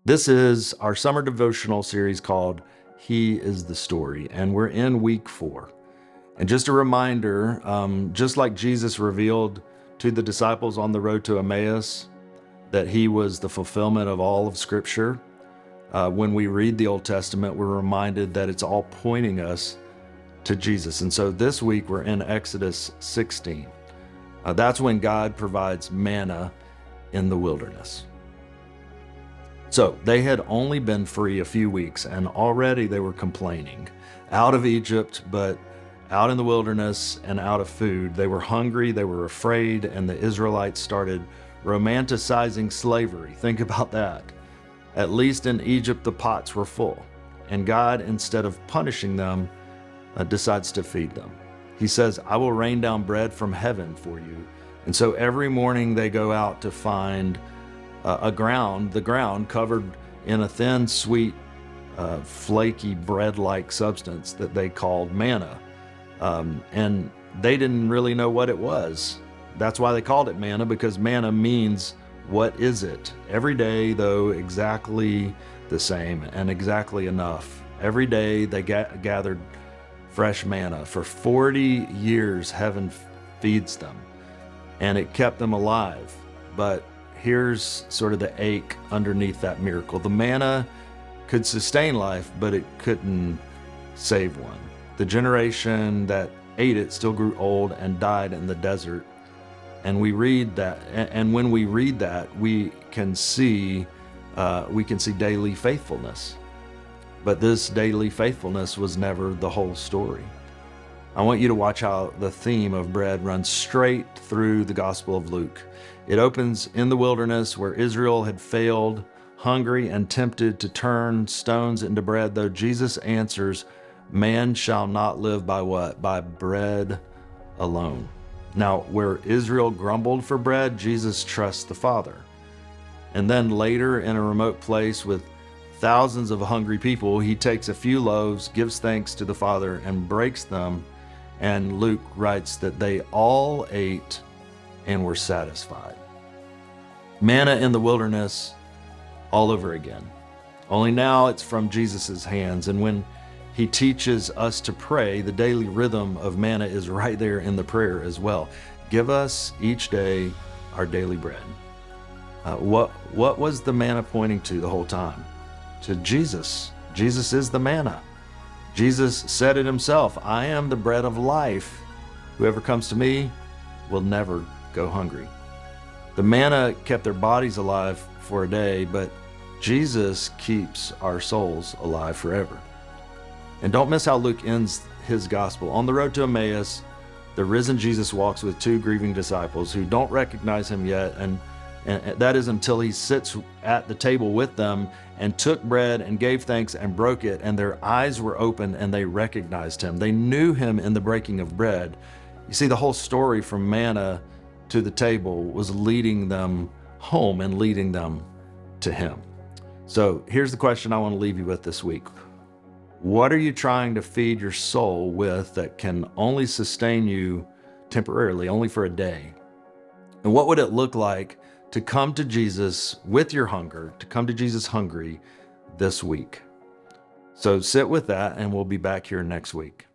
This is our summer devotional series called He is the Story, and we're in week 4. And just a reminder, just like Jesus revealed to the disciples on the road to Emmaus that he was the fulfillment of all of Scripture, when we read the Old Testament, we're reminded that it's all pointing us to Jesus. And so this week we're in Exodus 16. That's when God provides manna in the wilderness. So they had only been free a few weeks, and already they were complaining. Out of Egypt, but out in the wilderness and out of food. They were hungry, they were afraid, and the Israelites started romanticizing slavery. Think about that. At least in Egypt, the pots were full. And God, instead of punishing them, decides to feed them. He says, I will rain down bread from heaven for you. And so every morning they go out to find the ground covered in a thin, sweet, flaky bread-like substance that they called manna. And they didn't really know what it was. That's why they called it manna, because manna means, what is it? Every day, though, exactly the same and exactly enough. Every day they gathered fresh manna. For 40 years, heaven feeds them, and it kept them alive. But here's sort of the ache underneath that miracle. The manna could sustain life, but it couldn't save one. The generation that ate it still grew old and died in the desert. And we read that, and when we read that, we can see daily faithfulness. But this daily faithfulness was never the whole story. I want you to watch how the theme of bread runs straight through the Gospel of Luke. It opens in the wilderness where Israel had failed, hungry and tempted to turn stones into bread, though Jesus answers, man shall not live by what? By bread alone. Now, where Israel grumbled for bread, Jesus trusts the Father. And then later, in a remote place with thousands of hungry people, he takes a few loaves, gives thanks to the Father, and breaks them. And Luke writes that they all ate and were satisfied. Manna in the wilderness all over again. Only now it's from Jesus' hands. And when he teaches us to pray, the daily rhythm of manna is right there in the prayer as well. Give us each day our daily bread. What was the manna pointing to the whole time? To Jesus. Jesus is the manna. Jesus said it himself, I am the bread of life. Whoever comes to me will never go hungry. The manna kept their bodies alive for a day, but Jesus keeps our souls alive forever. And don't miss how Luke ends his gospel. On the road to Emmaus, the risen Jesus walks with 2 grieving disciples who don't recognize him yet, and that is until he sits at the table with them and took bread and gave thanks and broke it, and their eyes were opened and they recognized him. They knew him in the breaking of bread. You see, the whole story from manna to the table was leading them home and leading them to him. So here's the question I want to leave you with this week. What are you trying to feed your soul with that can only sustain you temporarily, only for a day? And what would it look like to come to Jesus with your hunger, to come to Jesus hungry this week? So sit with that, and we'll be back here next week.